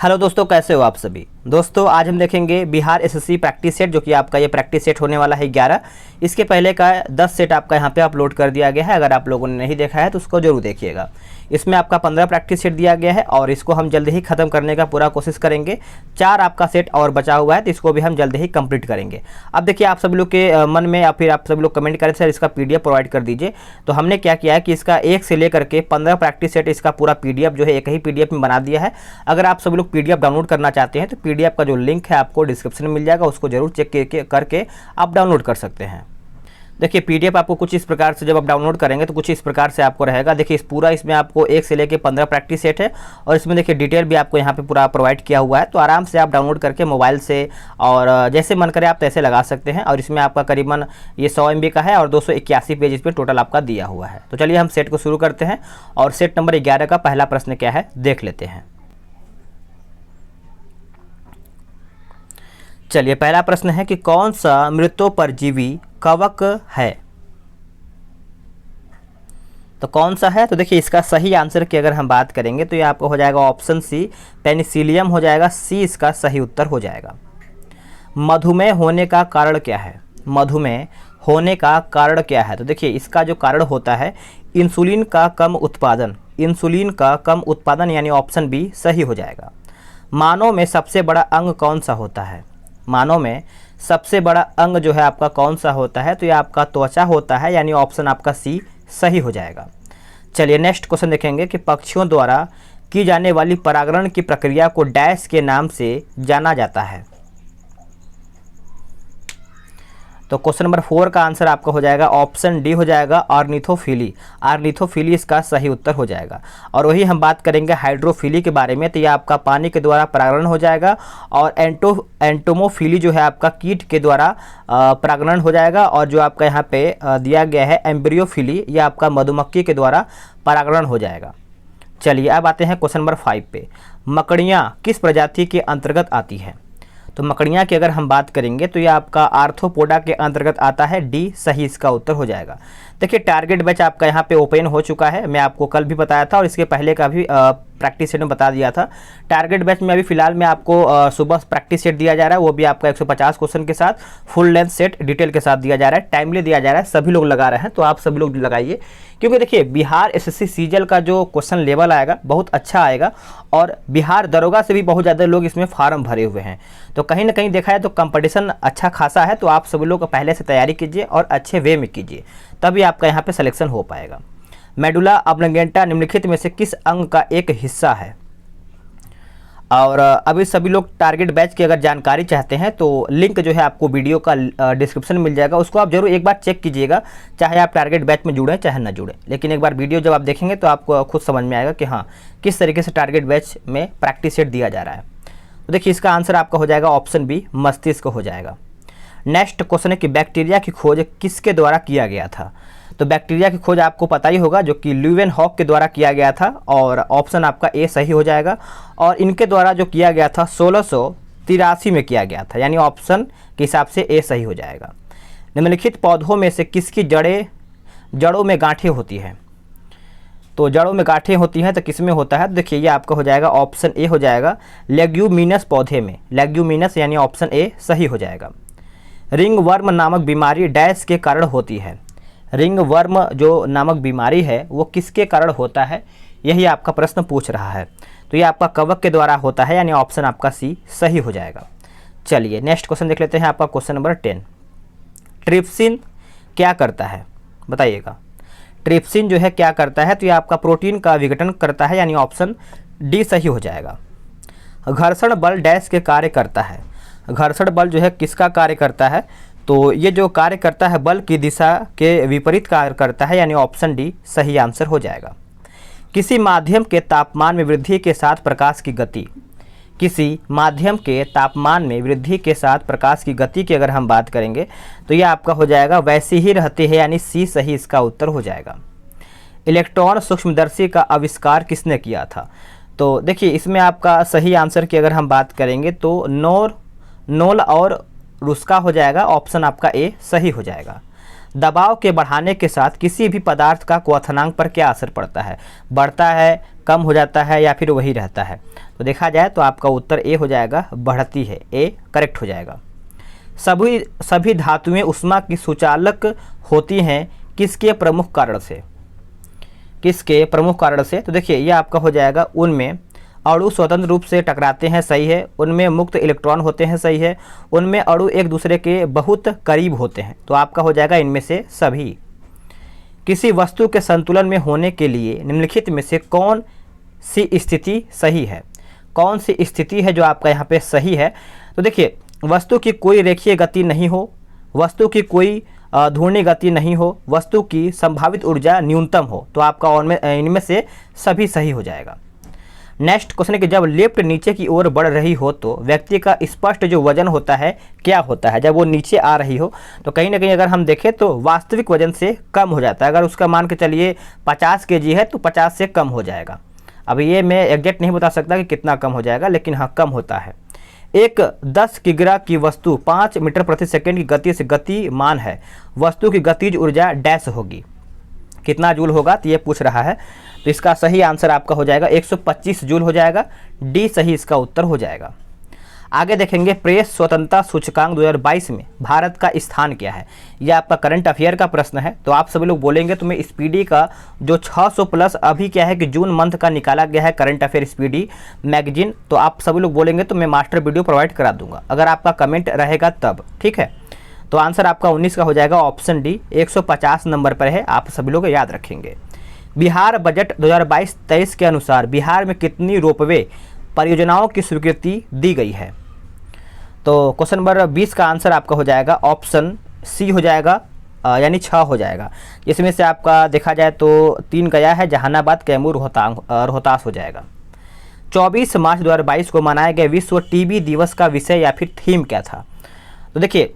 Hello दोस्तों, कैसे हो आप सभी। दोस्तों आज हम देखेंगे बिहार एसएससी प्रैक्टिस सेट, जो कि आपका ये प्रैक्टिस सेट होने वाला है 11। इसके पहले का 10 सेट आपका यहाँ पे अपलोड कर दिया गया है। अगर आप लोगों ने नहीं देखा है तो उसको जरूर देखिएगा। इसमें आपका 15 प्रैक्टिस सेट दिया गया है और इसको हम जल्द ही खत्म करने का पूरा कोशिश करेंगे। 4 आपका सेट और बचा हुआ है तो इसको भी हम जल्द ही कंप्लीट करेंगे। अब देखिए, आप सभी लोग के मन में या फिर आप सभी लोग कमेंट करें सर इसका पीडीएफ प्रोवाइड कर दीजिए। तो हमने क्या किया है कि इसका 1 से लेकर के 15 प्रैक्टिस सेट इसका पूरा पीडीएफ जो है एक ही पीडीएफ में बना दिया है। अगर आप सभी लोग पीडीएफ डाउनलोड करना चाहते हैं तो पीडीएफ का जो लिंक है आपको डिस्क्रिप्शन में मिल जाएगा, उसको जरूर चेक करके आप डाउनलोड कर सकते हैं। देखिए पीडीएफ आपको कुछ इस प्रकार से, जब आप डाउनलोड करेंगे तो कुछ इस प्रकार से आपको रहेगा। देखिए इस पूरा इसमें आपको 1 से लेकर 15 प्रैक्टिस सेट है और इसमें देखिए डिटेल भी आपको यहाँ पे पूरा प्रोवाइड किया हुआ है। तो आराम से आप डाउनलोड करके मोबाइल से और जैसे मन करे आप तैसे लगा सकते हैं। और इसमें आपका करीबन ये 100 MB का है और 281 पेज इस पर टोटल आपका दिया हुआ है। तो चलिए हम सेट को शुरू करते हैं और सेट नंबर 11 का पहला प्रश्न क्या है देख लेते हैं। चलिए पहला प्रश्न है कि कौन सा मृतोपरजीवी कवक है। तो कौन सा है, तो देखिए इसका सही आंसर की अगर हम बात करेंगे तो ये आपको हो जाएगा ऑप्शन सी, पेनिसिलियम हो जाएगा। सी इसका सही उत्तर हो जाएगा। मधुमेह होने का कारण क्या है। मधुमेह होने का कारण क्या है, तो देखिए इसका जो कारण होता है इंसुलिन का कम उत्पादन। इंसुलिन का कम उत्पादन यानी ऑप्शन बी सही हो जाएगा। मानव में सबसे बड़ा अंग कौन सा होता है। मानव में सबसे बड़ा अंग जो है आपका कौन सा होता है, तो ये आपका त्वचा होता है, यानी ऑप्शन आपका सी सही हो जाएगा। चलिए नेक्स्ट क्वेश्चन देखेंगे कि पक्षियों द्वारा की जाने वाली परागण की प्रक्रिया को डैश के नाम से जाना जाता है। तो क्वेश्चन नंबर 4 का आंसर आपका हो जाएगा ऑप्शन डी हो जाएगा, ऑर्निथोफिली। ऑर्निथोफिली इसका सही उत्तर हो जाएगा। और वही हम बात करेंगे हाइड्रोफिली के बारे में, तो ये आपका पानी के द्वारा परागण हो जाएगा। और एंटोमोफिली जो है आपका कीट के द्वारा परागण हो जाएगा। और जो आपका यहाँ पे दिया गया है एम्ब्रियोफिली, ये आपका मधुमक्खी के द्वारा परागण हो जाएगा। चलिए अब आते हैं क्वेश्चन नंबर 5 पे। मकड़ियाँ किस प्रजाति के अंतर्गत आती है। तो मकड़ियाँ की अगर हम बात करेंगे तो ये आपका आर्थ्रोपोडा के अंतर्गत आता है। डी सही इसका उत्तर हो जाएगा। देखिए टारगेट बैच आपका यहाँ पे ओपन हो चुका है, मैं आपको कल भी बताया था और इसके पहले का भी प्रैक्टिस सेट में बता दिया था। टारगेट बैच में अभी फिलहाल में आपको सुबह प्रैक्टिस सेट दिया जा रहा है, वो भी आपका 150 क्वेश्चन के साथ फुल लेंथ सेट डिटेल के साथ दिया जा रहा है। टाइमली दिया जा रहा है, सभी लोग लगा रहे हैं, तो आप सभी लोग लगाइए। क्योंकि देखिए बिहार एसएससी सीजीएल का जो क्वेश्चन लेवल आएगा बहुत अच्छा आएगा और बिहार दरोगा से भी बहुत ज़्यादा लोग इसमें फार्म भरे हुए हैं। तो कहीं ना कहीं देखा है तो कंपटीशन अच्छा खासा है। तो आप सभी लोग पहले से तैयारी कीजिए और अच्छे वे में कीजिए, तभी आपका यहाँ पे सिलेक्शन हो पाएगा। मेडुला ऑब्लिंगेटा निम्नलिखित में से किस अंग का एक हिस्सा है। और अभी सभी लोग टारगेट बैच की अगर जानकारी चाहते हैं तो लिंक जो है आपको वीडियो का डिस्क्रिप्शन में मिल जाएगा, उसको आप जरूर एक बार चेक कीजिएगा, चाहे आप टारगेट बैच में जुड़ें चाहे ना जुड़ें। लेकिन एक बार वीडियो जब आप देखेंगे तो आपको खुद समझ में आएगा कि हाँ किस तरीके से टारगेट बैच में प्रैक्टिस सेट दिया जा रहा है। तो देखिए इसका आंसर आपका हो जाएगा ऑप्शन बी, मस्तिष्क हो जाएगा। नेक्स्ट क्वेश्चन है कि बैक्टीरिया की खोज किसके द्वारा किया गया था। तो बैक्टीरिया की खोज आपको पता ही होगा, जो कि ल्यूवेनहॉक के द्वारा किया गया था और ऑप्शन आपका ए सही हो जाएगा। और इनके द्वारा जो किया गया था 1683 में किया गया था, यानी ऑप्शन के हिसाब से ए सही हो जाएगा। निम्नलिखित पौधों में से किसकी जड़ों में गांठें होती हैं। तो जड़ों में गांठें होती हैं तो किसमें होता है, देखिए ये आपका हो जाएगा ऑप्शन ए हो जाएगा, लेग्यूमिनस पौधे में। लेग्यूमिनस यानी ऑप्शन ए सही हो जाएगा। रिंग वर्म नामक बीमारी डैश के कारण होती है। रिंग वर्म जो नामक बीमारी है वो किसके कारण होता है, यही आपका प्रश्न पूछ रहा है। तो ये आपका कवक के द्वारा होता है, यानी ऑप्शन आपका सी सही हो जाएगा। चलिए नेक्स्ट क्वेश्चन देख लेते हैं, आपका क्वेश्चन नंबर 10। ट्रिप्सिन क्या करता है, बताइएगा। ट्रिप्सिन जो है क्या करता है, तो ये आपका प्रोटीन का विघटन करता है, यानी ऑप्शन डी सही हो जाएगा। घर्षण बल डैश के कार्य करता है। घर्षण बल जो है किसका कार्य करता है, तो ये जो कार्य करता है बल की दिशा के विपरीत कार्य करता है, यानी ऑप्शन डी सही आंसर हो जाएगा। किसी माध्यम के तापमान में वृद्धि के साथ प्रकाश की गति। किसी माध्यम के तापमान में वृद्धि के साथ प्रकाश की गति की अगर हम बात करेंगे तो ये आपका हो जाएगा वैसी ही रहती है, यानी सी सही इसका उत्तर हो जाएगा। इलेक्ट्रॉन सूक्ष्मदर्शी का आविष्कार किसने किया था। तो देखिए इसमें आपका सही आंसर की अगर हम बात करेंगे तो नोल और रुस्का हो जाएगा, ऑप्शन आपका ए सही हो जाएगा। दबाव के बढ़ाने के साथ किसी भी पदार्थ का क्वथनांक पर क्या असर पड़ता है? बढ़ता है, कम हो जाता है या फिर वही रहता है? तो देखा जाए तो आपका उत्तर ए हो जाएगा, बढ़ती है। ए करेक्ट हो जाएगा। सभी धातुएं ऊष्मा की सुचालक होती हैं किसके प्रमुख कारण से? किसके प्रमुख कारण से? तो देखिए ये आपका हो जाएगा उनमें अणु स्वतंत्र रूप से टकराते हैं, सही है। उनमें मुक्त इलेक्ट्रॉन होते हैं, सही है। उनमें अणु एक दूसरे के बहुत करीब होते हैं, तो आपका हो जाएगा इनमें से सभी। किसी वस्तु के संतुलन में होने के लिए निम्नलिखित में से कौन सी स्थिति सही है? कौन सी स्थिति है जो आपका यहाँ पे सही है? तो देखिए वस्तु की कोई रेखीय गति नहीं हो, वस्तु की कोई घूर्णी गति नहीं हो, वस्तु की संभावित ऊर्जा न्यूनतम हो, तो आपका इनमें से सभी सही हो जाएगा। नेक्स्ट क्वेश्चन है कि जब लिफ्ट नीचे की ओर बढ़ रही हो तो व्यक्ति का स्पष्ट जो वजन होता है क्या होता है? जब वो नीचे आ रही हो तो कहीं ना कहीं अगर हम देखें तो वास्तविक वजन से कम हो जाता है। अगर उसका मान के चलिए 50 kg है तो 50 से कम हो जाएगा। अब ये मैं एग्जैक्ट नहीं बता सकता कि कितना कम हो जाएगा, लेकिन हाँ कम होता है। एक 10 किग्रा की वस्तु 5 मीटर प्रति सेकेंड की गति से गतिमान है, वस्तु की गतिज ऊर्जा डैश होगी, कितना जूल होगा? तो ये पूछ रहा है। तो इसका सही आंसर आपका हो जाएगा 125 जूल हो जाएगा। डी सही इसका उत्तर हो जाएगा। आगे देखेंगे प्रेस स्वतंत्रता सूचकांक 2022 में भारत का स्थान क्या है? यह आपका करंट अफेयर का प्रश्न है। तो आप सभी लोग बोलेंगे तो मैं स्पीडी का जो 600 प्लस अभी क्या है कि जून मंथ का निकाला गया है करंट अफेयर स्पीडी मैगजीन, तो आप सभी लोग बोलेंगे तो मैं मास्टर वीडियो प्रोवाइड करा दूंगा, अगर आपका कमेंट रहेगा तब, ठीक है। तो आंसर आपका 19 का हो जाएगा ऑप्शन डी, 150 नंबर पर है, आप सभी लोग याद रखेंगे। बिहार बजट 2022-23 के अनुसार बिहार में कितनी रोपवे परियोजनाओं की स्वीकृति दी गई है? तो क्वेश्चन नंबर 20 का आंसर आपका हो जाएगा ऑप्शन सी हो जाएगा, यानी 6 हो जाएगा। इसमें से आपका देखा जाए तो 3 गया है, जहानाबाद, कैमूर, रोहतास हो जाएगा। 24 मार्च 2022 को मनाया गया विश्व टीबी दिवस का विषय या फिर थीम क्या था? तो देखिए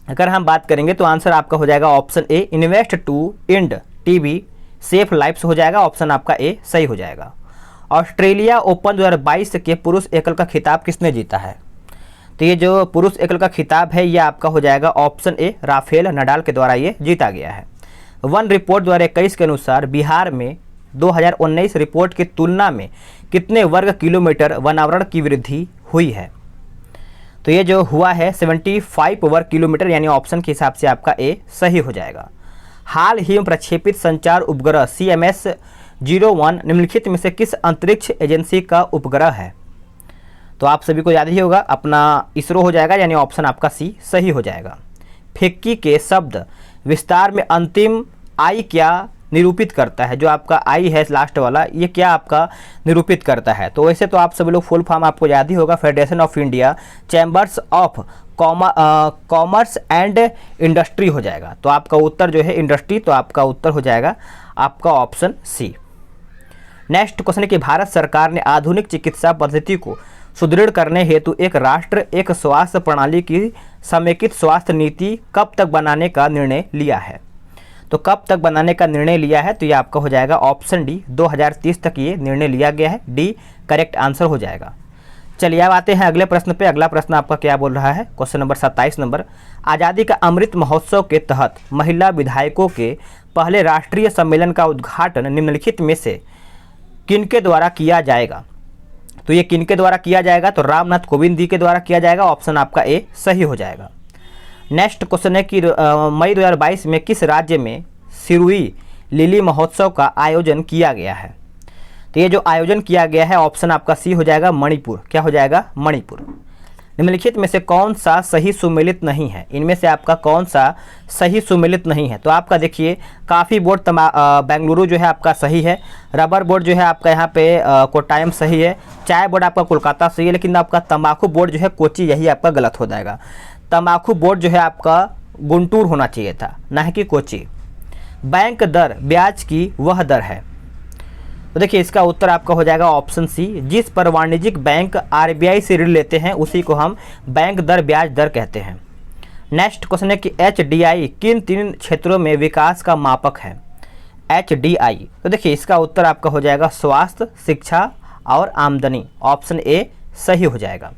अगर हम बात करेंगे तो आंसर आपका हो जाएगा option A, invest to end TB save lives हो जाएगा। ऑप्शन आपका ए सही हो जाएगा। ऑस्ट्रेलिया ओपन 2022 के पुरुष एकल का खिताब किसने जीता है? तो ये जो पुरुष एकल का खिताब है ये आपका हो जाएगा ऑप्शन ए, राफेल नडाल के द्वारा ये जीता गया है। वन रिपोर्ट 2021 के अनुसार बिहार में 2019 रिपोर्ट की तुलना में कितने वर्ग किलोमीटर वनावरण की वृद्धि हुई है? तो ये जो हुआ है 75 वर्ग किलोमीटर, यानी ऑप्शन के हिसाब से आपका ए सही हो जाएगा। हाल ही में प्रक्षेपित संचार उपग्रह CMS-01 निम्नलिखित में से किस अंतरिक्ष एजेंसी का उपग्रह है? तो आप सभी को याद ही होगा, अपना इसरो हो जाएगा, यानी ऑप्शन आपका सी सही हो जाएगा। फिक्की के शब्द विस्तार में अंतिम आई क्या निरूपित करता है? जो आपका आई है लास्ट वाला, ये क्या आपका निरूपित करता है? तो वैसे तो आप सभी लोग फुल फॉर्म आपको याद ही होगा, federation of India chambers of commerce and industry हो जाएगा। तो आपका उत्तर जो है इंडस्ट्री, तो आपका उत्तर हो जाएगा आपका ऑप्शन सी। नेक्स्ट क्वेश्चन है कि भारत सरकार ने आधुनिक चिकित्सा पद्धति को सुदृढ़ करने हेतु एक राष्ट्र एक स्वास्थ्य प्रणाली की समेकित स्वास्थ्य नीति कब तक बनाने का निर्णय लिया है? तो कब तक बनाने का निर्णय लिया है? तो ये आपका हो जाएगा ऑप्शन डी, 2030 तक ये निर्णय लिया गया है। डी करेक्ट आंसर हो जाएगा। चलिए अब आते हैं अगले प्रश्न पे। अगला प्रश्न आपका क्या बोल रहा है? क्वेश्चन नंबर 27 नंबर, आज़ादी का अमृत महोत्सव के तहत महिला विधायकों के पहले राष्ट्रीय सम्मेलन का उद्घाटन निम्नलिखित में से किनके द्वारा किया जाएगा? तो ये किनके द्वारा किया जाएगा? तो रामनाथ कोविंद जी के द्वारा किया जाएगा। ऑप्शन आपका ए सही हो जाएगा। नेक्स्ट क्वेश्चन है कि मई 2022 में किस राज्य में सिरुई लिली महोत्सव का आयोजन किया गया है? तो ये जो आयोजन किया गया है ऑप्शन आपका सी हो जाएगा, मणिपुर। क्या हो जाएगा? मणिपुर। निम्नलिखित में से कौन सा सही सुमेलित नहीं है? इनमें से आपका कौन सा सही सुमेलित नहीं है? तो आपका देखिए काफ़ी बोर्ड बेंगलुरु जो है आपका सही है, रबर बोर्ड जो है आपका यहाँ पे कोट्टायम सही है, चाय बोर्ड आपका कोलकाता सही है, लेकिन आपका तंबाकू बोर्ड जो है कोची, यही आपका गलत हो जाएगा। तंबाकू बोर्ड जो है आपका गुंटूर होना चाहिए था, ना कि कोची। बैंक दर ब्याज की वह दर है। तो देखिए इसका उत्तर आपका हो जाएगा ऑप्शन सी, जिस पर वाणिज्यिक बैंक RBI से ऋण लेते हैं उसी को हम बैंक दर ब्याज दर कहते हैं। नेक्स्ट क्वेश्चन है कि HDI किन 3 क्षेत्रों में विकास का मापक है? HDI, तो देखिए इसका उत्तर आपका हो जाएगा स्वास्थ्य, शिक्षा और आमदनी। ऑप्शन ए सही हो जाएगा।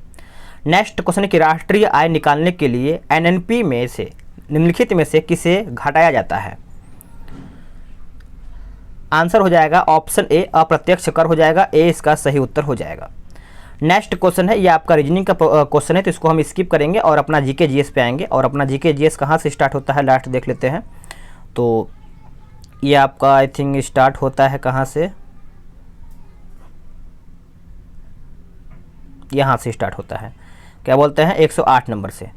नेक्स्ट क्वेश्चन है कि राष्ट्रीय आय निकालने के लिए NNP में से निम्नलिखित में से किसे घटाया जाता है? आंसर हो जाएगा ऑप्शन ए अप्रत्यक्ष कर हो जाएगा, ए इसका सही उत्तर हो जाएगा। नेक्स्ट क्वेश्चन है, ये आपका रीजनिंग का क्वेश्चन है, तो इसको हम स्किप करेंगे और अपना जीके जीएस पे आएंगे। और अपना जीके जीएस कहाँ से स्टार्ट होता है लास्ट देख लेते हैं। तो ये आपका आई थिंक स्टार्ट होता है कहाँ से, यहाँ से स्टार्ट होता है, क्या बोलते हैं 108 नंबर से।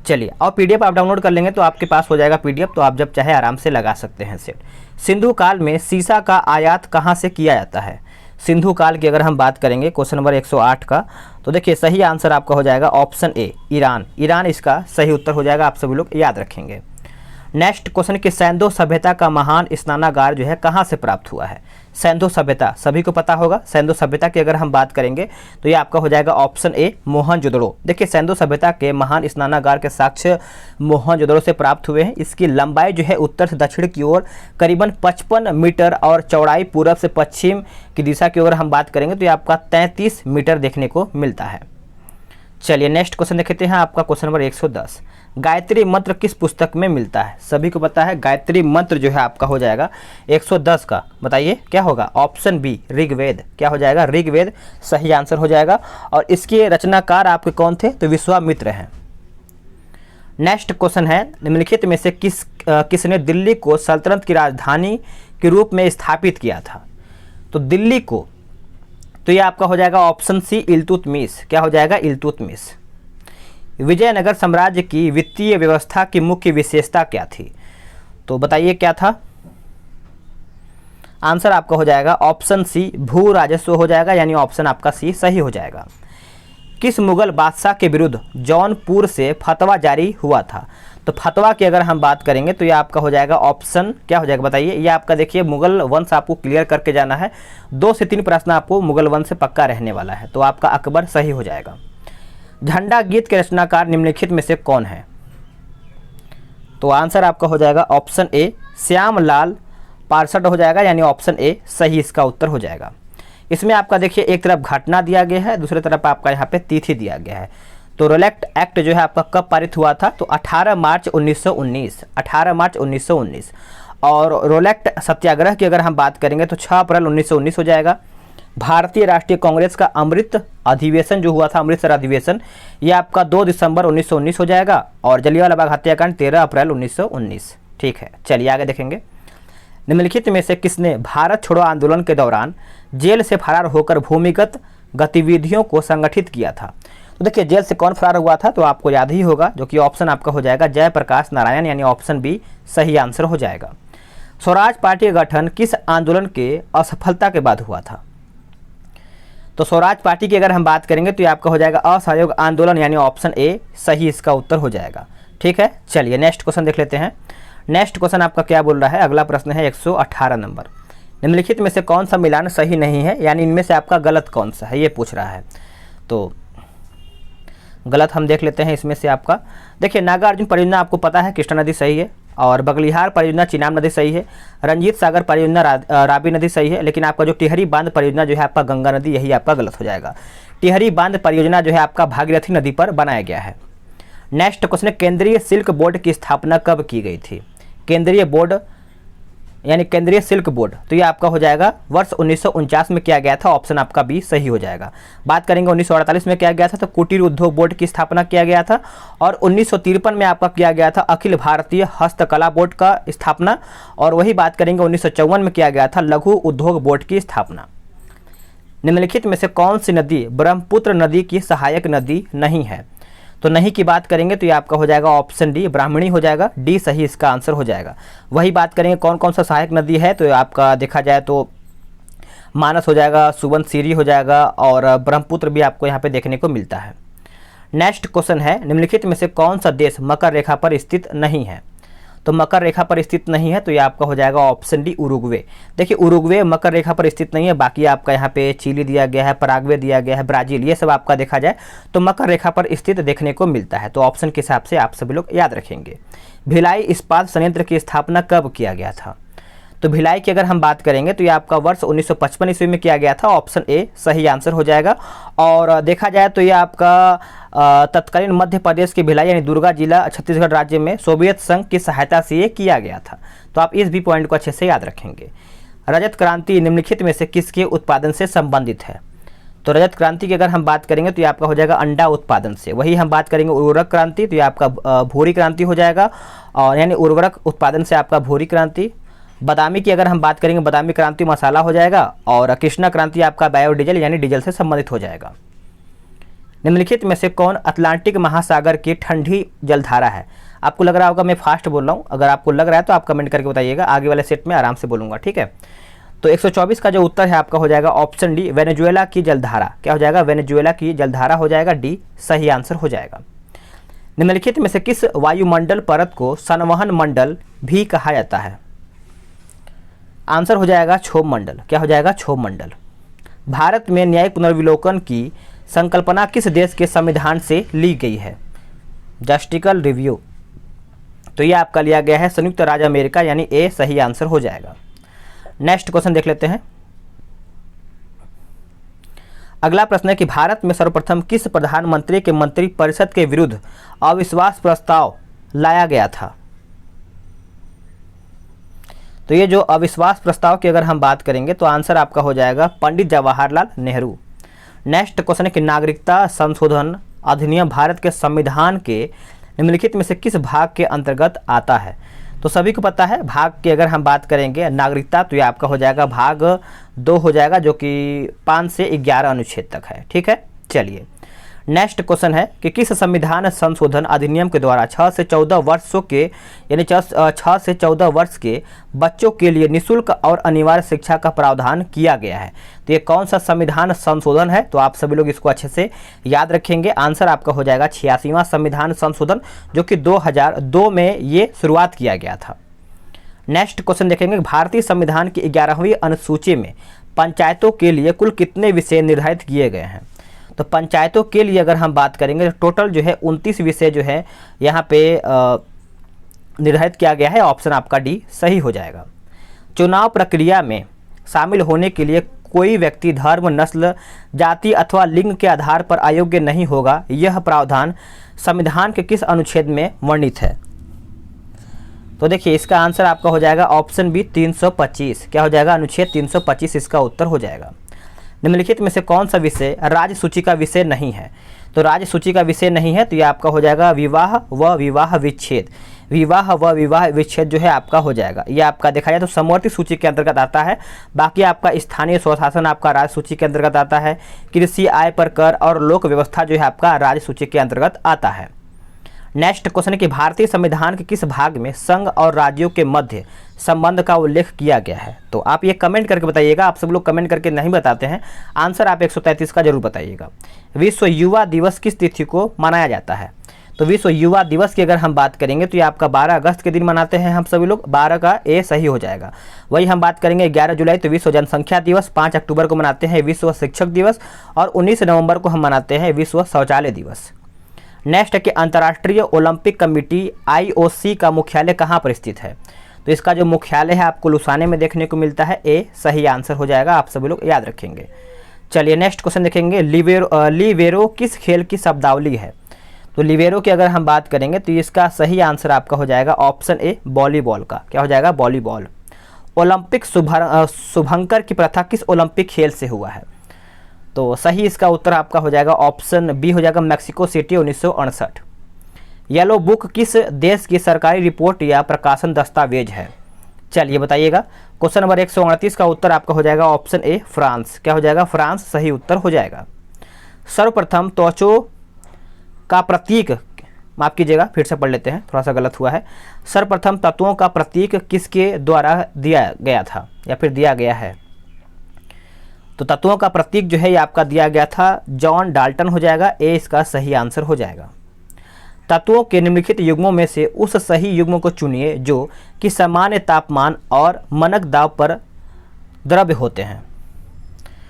चलिए, और पीडीएफ आप डाउनलोड कर लेंगे तो आपके पास हो जाएगा पीडीएफ, तो आप जब चाहे आराम से लगा सकते हैं सेट। सिंधु काल में सीसा का आयात कहाँ से किया जाता है? सिंधु काल की अगर हम बात करेंगे क्वेश्चन नंबर 108 का, तो देखिए सही आंसर आपका हो जाएगा ऑप्शन ए ईरान। ईरान इसका सही उत्तर हो जाएगा, आप सभी लोग याद रखेंगे। नेक्स्ट क्वेश्चन कि सैंधो सभ्यता का महान स्नानागार जो है कहाँ से प्राप्त हुआ है? सैंधो सभ्यता सभी को पता होगा। सैंधो सभ्यता की अगर हम बात करेंगे तो ये आपका हो जाएगा ऑप्शन ए मोहनजोदड़ो। देखिए सैंधो सभ्यता के महान स्नानागार के साक्ष्य मोहनजोदड़ो से प्राप्त हुए हैं। इसकी लंबाई जो है उत्तर से दक्षिण की ओर करीबन 55 मीटर और चौड़ाई पूरब से पश्चिम की दिशा की ओर हम बात करेंगे तो ये आपका 33 मीटर देखने को मिलता है। चलिए नेक्स्ट क्वेश्चन देखते हैं आपका क्वेश्चन नंबर 110। गायत्री मंत्र किस पुस्तक में मिलता है? सभी को पता है गायत्री मंत्र जो है आपका हो जाएगा 110 का, बताइए क्या होगा? Option B Rigveda. क्या हो जाएगा? ऋग्वेद सही आंसर हो जाएगा। और इसके रचनाकार आपके कौन थे? तो विश्वामित्र हैं। नेक्स्ट क्वेश्चन है, निम्नलिखित में से किसने दिल्ली को सल्तनत की राजधानी के रूप में स्थापित किया था? तो दिल्ली को, तो ये आपका हो जाएगा ऑप्शन सी इल्तुतमिश। क्या हो जाएगा? इल्तुतमिश। विजयनगर साम्राज्य की वित्तीय व्यवस्था की मुख्य विशेषता क्या थी? तो बताइए क्या था? आंसर आपका हो जाएगा ऑप्शन सी भू राजस्व हो जाएगा, यानी ऑप्शन आपका सी सही हो जाएगा। किस मुगल बादशाह के विरुद्ध जौनपुर से फतवा जारी हुआ था? तो फतवा की अगर हम बात करेंगे तो ये आपका हो जाएगा ऑप्शन क्या हो जाएगा बताइए? ये आपका देखिए मुगल वंश आपको क्लियर करके जाना है। 2 से 3 प्रश्न आपको मुगल वंश से पक्का रहने वाला है, तो आपका अकबर सही हो जाएगा। झंडा गीत के रचनाकार निम्नलिखित में से कौन है? तो आंसर आपका हो जाएगा ऑप्शन ए श्यामलाल पार्षद हो जाएगा, यानी ऑप्शन ए सही इसका उत्तर हो जाएगा। इसमें आपका देखिए एक तरफ घटना दिया गया है, दूसरी तरफ आपका यहाँ पे तिथि दिया गया है। तो रोलेक्ट एक्ट जो है आपका कब पारित हुआ था? तो 18 मार्च 1919। 18 मार्च 1919। और रोलेक्ट सत्याग्रह की अगर हम बात करेंगे तो 6 अप्रैल 1919 हो जाएगा। भारतीय राष्ट्रीय कांग्रेस का अमृत अधिवेशन जो हुआ था, अमृतसर अधिवेशन, ये आपका 2 दिसंबर 1919 हो जाएगा। और जलियांवाला बाग हत्याकांड 13 अप्रैल 1919। ठीक है, चलिए आगे देखेंगे। निम्नलिखित में से किसने भारत छोड़ो आंदोलन के दौरान जेल से फरार होकर भूमिगत गतिविधियों को संगठित किया था? तो देखिए जेल से कौन फरार हुआ था? तो आपको याद ही होगा, जो कि ऑप्शन आपका हो जाएगा जयप्रकाश नारायण, यानी ऑप्शन बी सही आंसर हो जाएगा। स्वराज पार्टी का गठन किस आंदोलन के असफलता के बाद हुआ था? तो स्वराज पार्टी की अगर हम बात करेंगे तो ये आपका हो जाएगा असहयोग आंदोलन, यानी ऑप्शन ए सही इसका उत्तर हो जाएगा। ठीक है, चलिए नेक्स्ट क्वेश्चन देख लेते हैं। नेक्स्ट क्वेश्चन आपका क्या बोल रहा है? अगला प्रश्न है 118 नंबर। निम्नलिखित में से कौन सा मिलान सही नहीं है, यानी इनमें से आपका गलत कौन सा है, ये पूछ रहा है। तो गलत हम देख लेते हैं इसमें से आपका। देखिए नागार्जुन परियोजना आपको पता है कृष्णा नदी सही है, और बगलिहार परियोजना चिनाब नदी सही है, रंजीत सागर परियोजना राबी नदी सही है, लेकिन आपका जो टिहरी बांध परियोजना जो है आपका गंगा नदी, यही आपका गलत हो जाएगा। टिहरी बांध परियोजना जो है आपका भागीरथी नदी पर बनाया गया है। नेक्स्ट क्वेश्चन, केंद्रीय सिल्क बोर्ड की स्थापना कब की गई थी? केंद्रीय बोर्ड यानी केंद्रीय सिल्क बोर्ड, तो ये आपका हो जाएगा वर्ष 1949 में किया गया था, ऑप्शन आपका बी सही हो जाएगा। बात करेंगे 1948 में किया गया था, तो कुटीर उद्योग बोर्ड की स्थापना किया गया था। और 1953 में आपका किया गया था अखिल भारतीय हस्तकला बोर्ड का स्थापना। और वही बात करेंगे 1954 में किया गया था लघु उद्योग बोर्ड की स्थापना। निम्नलिखित में से कौन सी नदी ब्रह्मपुत्र नदी की सहायक नदी नहीं है? तो नहीं की बात करेंगे तो ये आपका हो जाएगा ऑप्शन डी ब्राह्मणी हो जाएगा, डी सही इसका आंसर हो जाएगा। वही बात करेंगे कौन कौन सा सहायक नदी है, तो आपका देखा जाए तो मानस हो जाएगा, सुबनसिरी हो जाएगा, और ब्रह्मपुत्र भी आपको यहाँ पे देखने को मिलता है। नेक्स्ट क्वेश्चन है, निम्नलिखित में से कौन सा देश मकर रेखा पर स्थित नहीं है? तो मकर रेखा पर स्थित नहीं है, तो ये आपका हो जाएगा ऑप्शन डी उरुग्वे। देखिए उरुग्वे मकर रेखा पर स्थित नहीं है, बाकी आपका यहाँ पे चिली दिया गया है, पराग्वे दिया गया है, ब्राजील, ये सब आपका देखा जाए तो मकर रेखा पर स्थित देखने को मिलता है। तो ऑप्शन के हिसाब से आप सभी लोग याद रखेंगे। भिलाई इस्पात संयंत्र की स्थापना कब किया गया था? तो भिलाई की अगर हम बात करेंगे तो ये आपका वर्ष 1955 ईस्वी में किया गया था, ऑप्शन ए सही आंसर हो जाएगा। और देखा जाए तो ये आपका तत्कालीन मध्य प्रदेश की भिलाई यानी दुर्गा जिला छत्तीसगढ़ राज्य में सोवियत संघ की सहायता से ये किया गया था। तो आप इस भी पॉइंट को अच्छे से याद रखेंगे। रजत क्रांति निम्नलिखित में से किसके उत्पादन से संबंधित है? तो रजत क्रांति की अगर हम बात करेंगे तो ये आपका हो जाएगा अंडा उत्पादन से। वही हम बात करेंगे उर्वरक क्रांति, तो ये आपका भूरी क्रांति हो जाएगा, और यानी उर्वरक उत्पादन से आपका भूरी क्रांति। बादामी की अगर हम बात करेंगे, बादामी क्रांति मसाला हो जाएगा, और कृष्णा क्रांति आपका बायोडीजल यानी डीजल से संबंधित हो जाएगा। निम्नलिखित में से कौन अटलांटिक महासागर की ठंडी जलधारा है? आपको लग रहा होगा मैं फास्ट बोल रहा हूँ, अगर आपको लग रहा है तो आप कमेंट करके बताइएगा, आगे वाले सेट में आराम से बोलूँगा, ठीक है। तो 124 का जो उत्तर है आपका हो जाएगा ऑप्शन डी वेनेजुएला की जलधारा। क्या हो जाएगा? वेनेजुएला की जलधारा हो जाएगा, डी सही आंसर हो जाएगा। निम्नलिखित में से किस वायुमंडल परत को संवहन मंडल भी कहा जाता है? आंसर हो जाएगा क्षोभ मंडल। क्या हो जाएगा? क्षोभ मंडल। भारत में न्यायिक पुनर्विलोकन की संकल्पना किस देश के संविधान से ली गई है? जस्टिकल रिव्यू। तो ये आपका लिया गया है संयुक्त राज्य अमेरिका, यानी ए सही आंसर हो जाएगा। नेक्स्ट क्वेश्चन देख लेते हैं। अगला प्रश्न है कि भारत में सर्वप्रथम किस प्रधानमंत्री के मंत्रिपरिषद के विरुद्ध अविश्वास प्रस्ताव लाया गया था? तो ये जो अविश्वास प्रस्ताव की अगर हम बात करेंगे तो आंसर आपका हो जाएगा पंडित जवाहरलाल नेहरू। नेक्स्ट क्वेश्चन है कि नागरिकता संशोधन अधिनियम भारत के संविधान के निम्नलिखित में से किस भाग के अंतर्गत आता है? तो सभी को पता है भाग की अगर हम बात करेंगे नागरिकता, तो ये आपका हो जाएगा भाग 2 हो जाएगा, जो कि 5 से 11 अनुच्छेद तक है, ठीक है। चलिए नेक्स्ट क्वेश्चन है कि किस संविधान संशोधन अधिनियम के द्वारा 6 से 14 वर्षों के यानी 6 से 14 वर्ष के बच्चों के लिए निःशुल्क और अनिवार्य शिक्षा का प्रावधान किया गया है? तो ये कौन सा संविधान संशोधन है? तो आप सभी लोग इसको अच्छे से याद रखेंगे। आंसर आपका हो जाएगा 86वां संविधान संशोधन, जो कि 2002 में ये शुरुआत किया गया था। नेक्स्ट क्वेश्चन देखेंगे, भारतीय संविधान की 11वीं अनुसूची में पंचायतों के लिए कुल कितने विषय निर्धारित किए गए हैं? तो पंचायतों के लिए अगर हम बात करेंगे तो टोटल जो है 29 विषय जो है यहाँ पे निर्धारित किया गया है, ऑप्शन आपका डी सही हो जाएगा। चुनाव प्रक्रिया में शामिल होने के लिए कोई व्यक्ति धर्म, नस्ल, जाति अथवा लिंग के आधार पर अयोग्य नहीं होगा, यह प्रावधान संविधान के किस अनुच्छेद में वर्णित है? तो देखिए इसका आंसर आपका हो जाएगा ऑप्शन बी 325। क्या हो जाएगा? अनुच्छेद 325 इसका उत्तर हो जाएगा। निम्नलिखित में से कौन सा विषय राज्य सूची का विषय नहीं है? तो राज्य सूची का विषय नहीं है तो ये आपका हो जाएगा विवाह व विवाह विच्छेद। विवाह व विवाह विच्छेद जो है आपका हो जाएगा, ये आपका देखा जाए तो समवर्ती सूची के अंतर्गत आता है। बाकी आपका स्थानीय स्वशासन आपका राज्य सूची के अंतर्गत आता है। कृषि, आय पर कर और लोक व्यवस्था जो है आपका राज्य सूची के अंतर्गत आता है। नेक्स्ट क्वेश्चन है कि भारतीय संविधान के किस भाग में संघ और राज्यों के मध्य संबंध का उल्लेख किया गया है? तो आप ये कमेंट करके बताइएगा। आप सब लोग कमेंट करके नहीं बताते हैं, आंसर आप 133 का जरूर बताइएगा। विश्व युवा दिवस किस तिथि को मनाया जाता है? तो विश्व युवा दिवस की अगर हम बात करेंगे तो ये आपका 12 अगस्त के दिन मनाते हैं हम सभी लोग, 12 का ए सही हो जाएगा। वही हम बात करेंगे 11 जुलाई तो विश्व जनसंख्या दिवस, 5 अक्टूबर को मनाते हैं विश्व शिक्षक दिवस, और 19 नवंबर को हम मनाते हैं विश्व शौचालय दिवस। नेक्स्ट है कि अंतर्राष्ट्रीय ओलंपिक कमेटी IOC का मुख्यालय कहाँ पर स्थित है? तो इसका जो मुख्यालय है आपको लुसाने में देखने को मिलता है, ए सही आंसर हो जाएगा, आप सभी लोग याद रखेंगे। चलिए नेक्स्ट क्वेश्चन देखेंगे, लिबेरो किस खेल की शब्दावली है? तो लिबेरो की अगर हम बात करेंगे तो इसका सही आंसर आपका हो जाएगा ऑप्शन ए वॉलीबॉल का। क्या हो जाएगा? वॉलीबॉल। ओलंपिक शुभंकर की प्रथा किस ओलंपिक खेल से हुआ है? तो सही इसका उत्तर आपका हो जाएगा ऑप्शन बी हो जाएगा मैक्सिको सिटी 1968। येलो बुक किस देश की सरकारी रिपोर्ट या प्रकाशन दस्तावेज है? चलिए बताइएगा। क्वेश्चन नंबर 138 का उत्तर आपका हो जाएगा ऑप्शन ए फ्रांस। क्या हो जाएगा? फ्रांस सही उत्तर हो जाएगा। सर्वप्रथम त्वचों का प्रतीक, माफ कीजिएगा फिर से पढ़ लेते हैं, थोड़ा सा गलत हुआ है। सर्वप्रथम तत्वों का प्रतीक किसके द्वारा दिया गया था या फिर दिया गया है? तो तत्वों का प्रतीक जो है ये आपका दिया गया था जॉन डाल्टन हो जाएगा, ए इसका सही आंसर हो जाएगा। तत्वों के निम्नलिखित युग्मों में से उस सही युग्म को चुनिए जो कि सामान्य तापमान और मानक दाब पर द्रव्य होते हैं।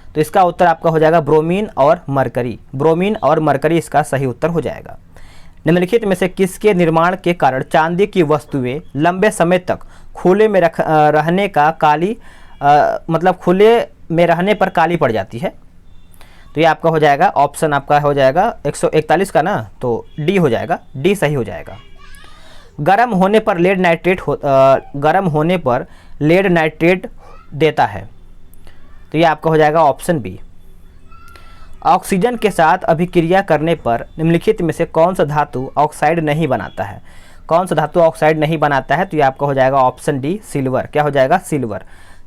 तो इसका उत्तर आपका हो जाएगा ब्रोमीन और मरकरी। ब्रोमीन और मरकरी इसका सही उत्तर हो जाएगा। निम्नलिखित में से किसके निर्माण के कारण चांदी की वस्तुएं लंबे समय तक खुले में रहने का काली मतलब खुले में रहने पर काली पड़ जाती है। तो ये आपका हो जाएगा ऑप्शन आपका हो जाएगा 141 का ना, तो डी हो जाएगा, डी सही हो जाएगा। गर्म होने पर लेड नाइट्रेट गर्म होने पर लेड नाइट्रेट देता है, तो ये आपका हो जाएगा ऑप्शन बी। ऑक्सीजन के साथ अभिक्रिया करने पर निम्नलिखित में से कौन सा धातु ऑक्साइड नहीं बनाता है? कौन सा धातु ऑक्साइड नहीं बनाता है? तो ये आपका हो जाएगा ऑप्शन डी सिल्वर। क्या हो जाएगा? सिल्वर।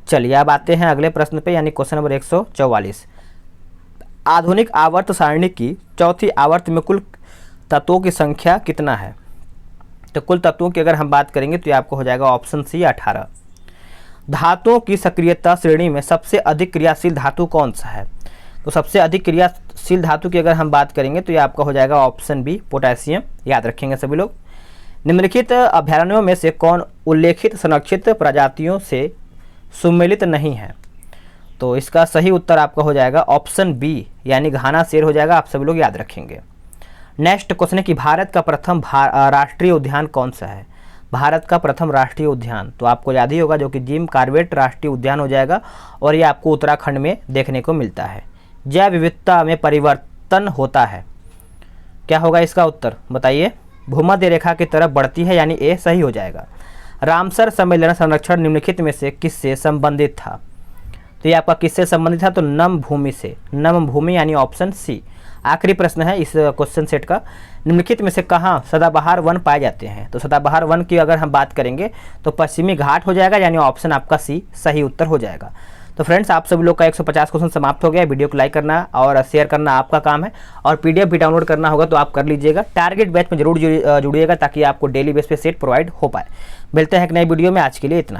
चलिए अब आते हैं अगले प्रश्न पे, यानी क्वेश्चन नंबर 144। आधुनिक आवर्त सारणी की चौथी आवर्त में कुल तत्वों की संख्या कितना है? तो कुल तत्वों की अगर हम बात करेंगे तो ये आपको हो जाएगा ऑप्शन सी 18। धातुओं की सक्रियता श्रेणी में सबसे अधिक क्रियाशील धातु कौन सा है? तो सबसे अधिक क्रियाशील धातु की अगर हम बात करेंगे तो ये आपका हो जाएगा ऑप्शन बी पोटेशियम। याद रखेंगे सभी लोग। निम्नलिखित अभयारण्यों में से कौन उल्लेखित संरक्षित प्रजातियों से सुमेलित नहीं है? तो इसका सही उत्तर आपका हो जाएगा ऑप्शन बी, यानी घाना शेर हो जाएगा। आप सभी लोग याद रखेंगे। नेक्स्ट क्वेश्चन है कि भारत का प्रथम राष्ट्रीय उद्यान कौन सा है? भारत का प्रथम राष्ट्रीय उद्यान तो आपको याद ही होगा, जो कि जिम कॉर्बेट राष्ट्रीय उद्यान हो जाएगा, और ये आपको उत्तराखंड में देखने को मिलता है। जैव विविधता में परिवर्तन होता है, क्या होगा इसका उत्तर बताइए? भूमध्य रेखा की तरफ बढ़ती है, यानी ए सही हो जाएगा। रामसर सम्मेलन संरक्षण निम्नलिखित में से किससे संबंधित था? तो ये आपका किससे संबंधित था? तो नम भूमि से। नम भूमि यानी ऑप्शन सी। आखिरी प्रश्न है इस क्वेश्चन सेट का। निम्नलिखित में से कहाँ सदाबहार वन पाए जाते हैं? तो सदाबहार वन की अगर हम बात करेंगे तो पश्चिमी घाट हो जाएगा, यानी ऑप्शन आपका सी सही उत्तर हो जाएगा। तो फ्रेंड्स, आप सभी लोग का 150 क्वेश्चन समाप्त हो गया। वीडियो को लाइक करना और शेयर करना आपका काम है, और पीडीएफ भी डाउनलोड करना होगा तो आप कर लीजिएगा। टारगेट बैच में जरूर जुड़िएगा ताकि आपको डेली बेस पे सेट प्रोवाइड हो पाए। मिलते हैं एक नई वीडियो में, आज के लिए इतना है।